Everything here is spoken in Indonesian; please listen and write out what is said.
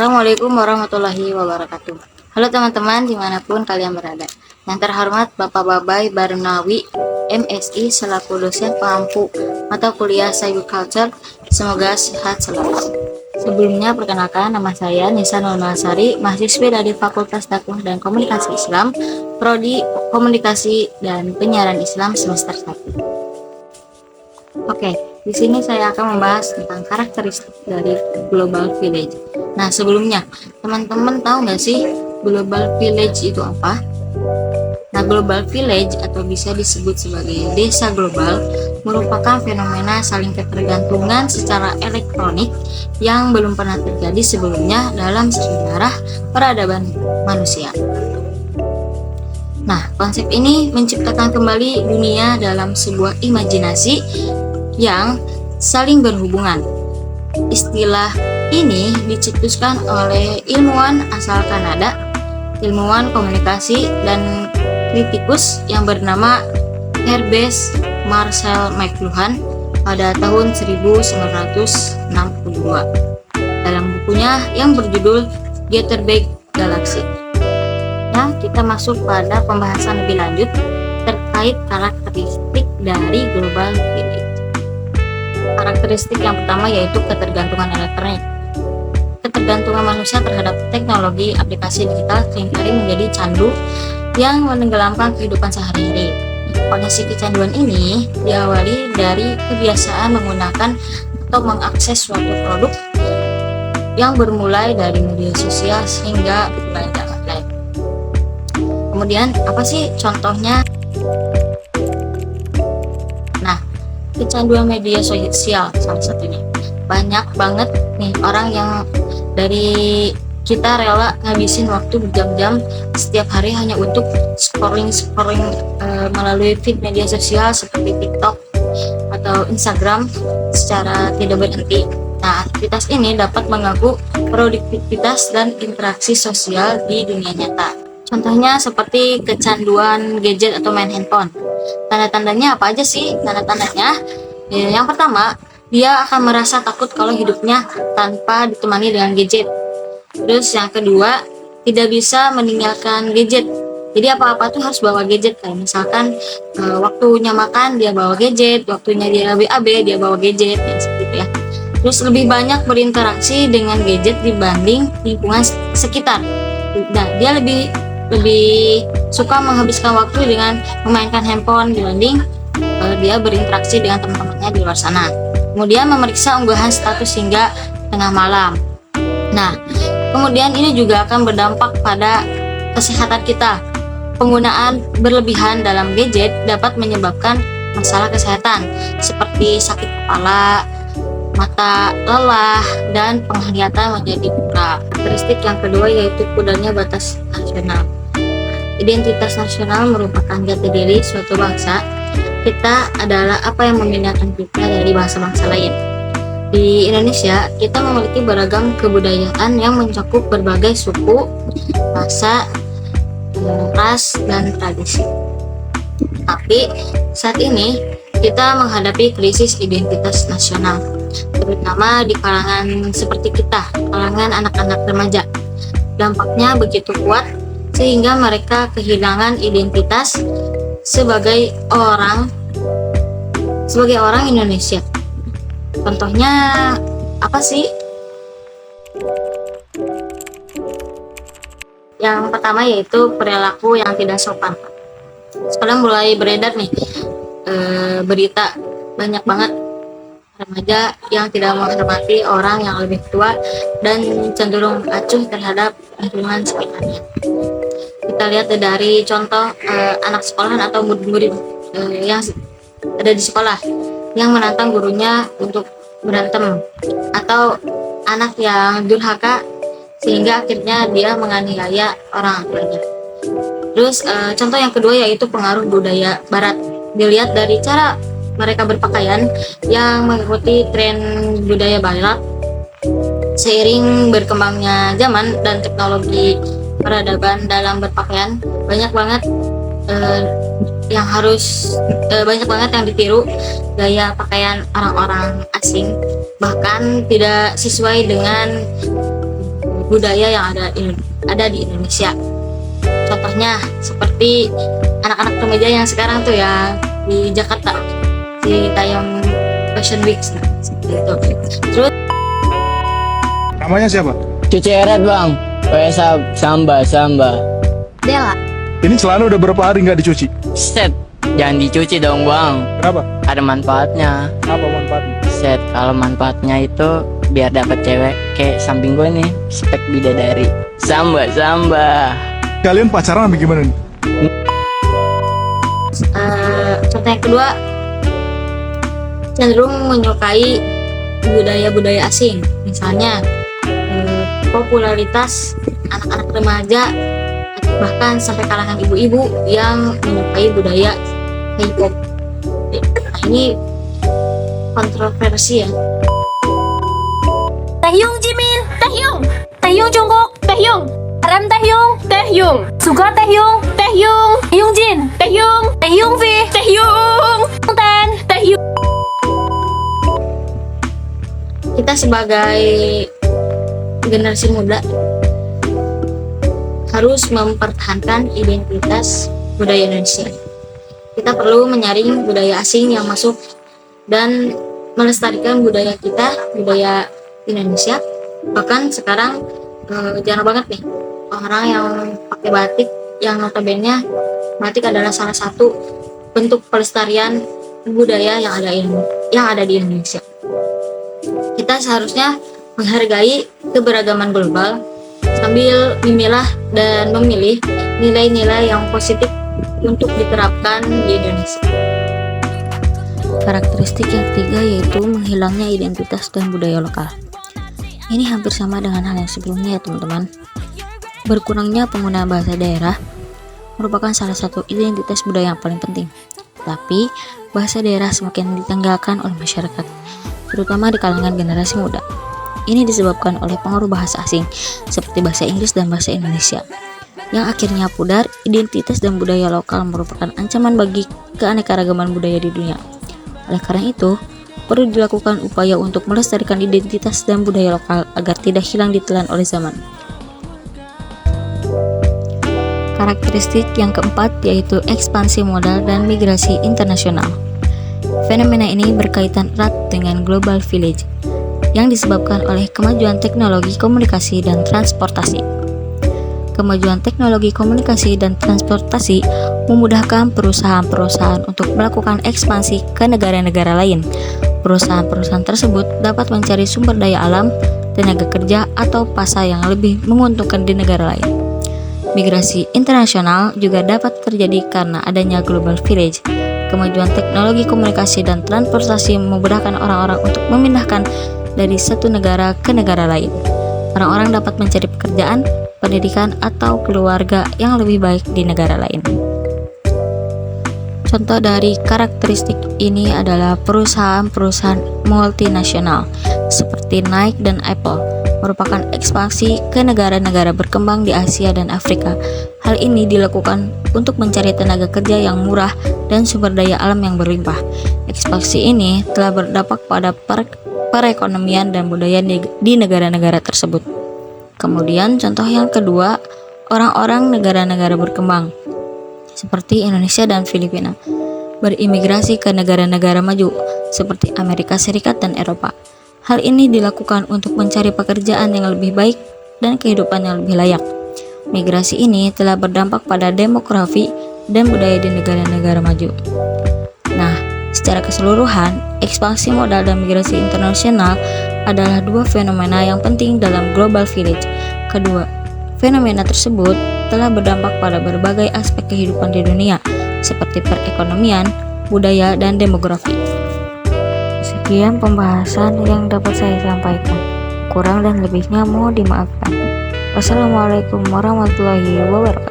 Assalamualaikum warahmatullahi wabarakatuh. Halo teman-teman dimanapun kalian berada. Yang terhormat Bapak Babay Barnawi, MSI selaku dosen pengampu mata kuliah Cyberculture. Semoga sehat selalu. Sebelumnya perkenalkan, nama saya Nisa Nurmasari, mahasiswi dari Fakultas Dakwah dan Komunikasi Islam, Prodi Komunikasi dan Penyiaran Islam semester 1. Oke, di sini saya akan membahas tentang karakteristik dari Global Village. Nah, sebelumnya, teman-teman tahu nggak sih Global Village itu apa? Nah, Global Village atau bisa disebut sebagai desa global merupakan fenomena saling ketergantungan secara elektronik yang belum pernah terjadi sebelumnya dalam sejarah peradaban manusia. Nah, konsep ini menciptakan kembali dunia dalam sebuah imajinasi yang saling berhubungan. Istilah ini dicetuskan oleh ilmuwan asal Kanada, ilmuwan komunikasi dan kritikus yang bernama Herbert Marcel McLuhan pada tahun 1962 dalam bukunya yang berjudul Jitterbug Galaxy. Nah, kita masuk pada pembahasan lebih lanjut terkait karakteristik dari Global Village. Karakteristik yang pertama yaitu ketergantungan elektronik. Ketergantungan manusia terhadap teknologi aplikasi digital seringkali menjadi candu yang menenggelamkan kehidupan sehari-hari. Kondisi kecanduan ini diawali dari kebiasaan menggunakan atau mengakses suatu produk yang bermulai dari media sosial hingga belanja online. Kemudian apa sih contohnya? Nah, kecanduan media sosial salah satunya. Banyak banget nih orang yang dari kita rela ngabisin waktu berjam-jam setiap hari hanya untuk scrolling melalui feed media sosial seperti TikTok atau Instagram secara tidak berhenti. Nah, aktivitas ini dapat mengganggu produktivitas dan interaksi sosial di dunia nyata. Contohnya seperti kecanduan gadget atau main handphone. Tanda-tandanya apa aja sih? Tanda-tandanya yang pertama, dia akan merasa takut kalau hidupnya tanpa ditemani dengan gadget. Terus yang kedua, tidak bisa meninggalkan gadget. Jadi apa-apa tuh harus bawa gadget. Kayak misalkan waktunya makan dia bawa gadget, waktunya dia BAB dia bawa gadget, ya seperti itu ya. Terus lebih banyak berinteraksi dengan gadget dibanding lingkungan sekitar. Nah, dia lebih suka menghabiskan waktu dengan memainkan handphone dibanding dia berinteraksi dengan teman-temannya di luar sana. Kemudian memeriksa unggahan status hingga tengah malam. Nah, kemudian ini juga akan berdampak pada kesehatan kita. Penggunaan berlebihan dalam gadget dapat menyebabkan masalah kesehatan seperti sakit kepala, mata lelah, dan penglihatan menjadi buta. Karakteristik yang kedua yaitu pudarnya batas nasional. Identitas nasional merupakan jati diri suatu bangsa. Kita adalah apa yang membedakan kita dari bangsa-bangsa lain. Di Indonesia, kita memiliki beragam kebudayaan yang mencakup berbagai suku, bahasa, ras, dan tradisi. Tapi saat ini kita menghadapi krisis identitas nasional, terutama di kalangan seperti kita, kalangan anak-anak remaja. Dampaknya begitu kuat sehingga mereka kehilangan identitas sebagai orang Indonesia. Contohnya apa sih? Yang pertama yaitu perilaku yang tidak sopan. Sekarang mulai beredar nih berita banyak banget remaja yang tidak menghormati orang yang lebih tua dan cenderung acuh terhadap lingkungan sekitarnya. Kita lihat dari contoh anak sekolahan atau murid-murid yang ada di sekolah yang menantang gurunya untuk berantem, atau anak yang durhaka sehingga akhirnya dia menganiaya orang tuanya. Terus contoh yang kedua yaitu pengaruh budaya barat. Dilihat dari cara mereka berpakaian yang mengikuti tren budaya barat. Seiring berkembangnya zaman dan teknologi peradaban dalam berpakaian, banyak banget yang ditiru gaya pakaian orang-orang asing, bahkan tidak sesuai dengan budaya yang ada di Indonesia. Contohnya seperti anak-anak remaja yang sekarang tuh ya di Jakarta di Tayong Fashion Week, nah, seperti itu. Terus Namanya siapa? Cuci eret bang. Samba. Dela, Ini celana udah berapa hari nggak dicuci? Set. Jangan dicuci dong bang. Kenapa? Ada manfaatnya. Apa manfaatnya? Set. Kalau manfaatnya itu biar dapat cewek kayak samping gue nih, spek bidadari. Samba. Kalian pacaran apa gimana nih? contoh yang kedua, cenderung menyukai budaya-budaya asing, misalnya popularitas anak-anak remaja bahkan sampai kalangan ibu-ibu yang menyukai budaya K-pop. Nah, ini kontroversi ya. Taehyung Jimin, Taehyung Jungkook, RM Taehyung, Suga Taehyung, Hyunjin, Taehyung V, Ten, Kita sebagai generasi muda harus mempertahankan identitas budaya Indonesia. Kita perlu menyaring budaya asing yang masuk dan melestarikan budaya kita, budaya Indonesia. Bahkan sekarang jarang banget nih orang yang pakai batik, yang notabene batik adalah salah satu bentuk pelestarian budaya yang ada di Indonesia. Kita seharusnya menghargai keberagaman global sambil memilah dan memilih nilai-nilai yang positif untuk diterapkan di Indonesia. Karakteristik yang ketiga yaitu menghilangnya identitas dan budaya lokal. Ini hampir sama dengan hal yang sebelumnya ya teman-teman. Berkurangnya penggunaan bahasa daerah merupakan salah satu identitas budaya yang paling penting. Tapi bahasa daerah semakin ditinggalkan oleh masyarakat, terutama di kalangan generasi muda. Ini disebabkan oleh pengaruh bahasa asing seperti bahasa Inggris dan bahasa Indonesia, yang akhirnya pudar. Identitas dan budaya lokal merupakan ancaman bagi keanekaragaman budaya di dunia. Oleh karena itu, perlu dilakukan upaya untuk melestarikan identitas dan budaya lokal agar tidak hilang ditelan oleh zaman. Karakteristik yang keempat yaitu ekspansi modal dan migrasi internasional. Fenomena ini berkaitan erat dengan global village yang disebabkan oleh kemajuan teknologi komunikasi dan transportasi. Kemajuan teknologi komunikasi dan transportasi memudahkan perusahaan-perusahaan untuk melakukan ekspansi ke negara-negara lain. Perusahaan-perusahaan tersebut dapat mencari sumber daya alam, tenaga kerja, atau pasar yang lebih menguntungkan di negara lain. Migrasi internasional juga dapat terjadi karena adanya global village. Kemajuan teknologi komunikasi dan transportasi memudahkan orang-orang untuk memindahkan dari satu negara ke negara lain. Orang-orang dapat mencari pekerjaan, pendidikan, atau keluarga yang lebih baik di negara lain. Contoh dari karakteristik ini adalah perusahaan-perusahaan multinasional seperti Nike dan Apple merupakan ekspansi ke negara-negara berkembang di Asia dan Afrika. Hal ini dilakukan untuk mencari tenaga kerja yang murah dan sumber daya alam yang berlimpah. Ekspansi ini telah berdampak pada perekonomian dan budaya di negara-negara tersebut. Kemudian contoh yang kedua, orang-orang negara-negara berkembang seperti Indonesia dan Filipina berimigrasi ke negara-negara maju seperti Amerika Serikat dan Eropa. Hal ini dilakukan untuk mencari pekerjaan yang lebih baik dan kehidupan yang lebih layak. Migrasi ini telah berdampak pada demografi dan budaya di negara-negara maju. Nah, secara keseluruhan, ekspansi modal dan migrasi internasional adalah dua fenomena yang penting dalam global village. Kedua, fenomena tersebut telah berdampak pada berbagai aspek kehidupan di dunia, seperti perekonomian, budaya, dan demografi. Sekian pembahasan yang dapat saya sampaikan. Kurang dan lebihnya mohon dimaafkan. Wassalamualaikum warahmatullahi wabarakatuh.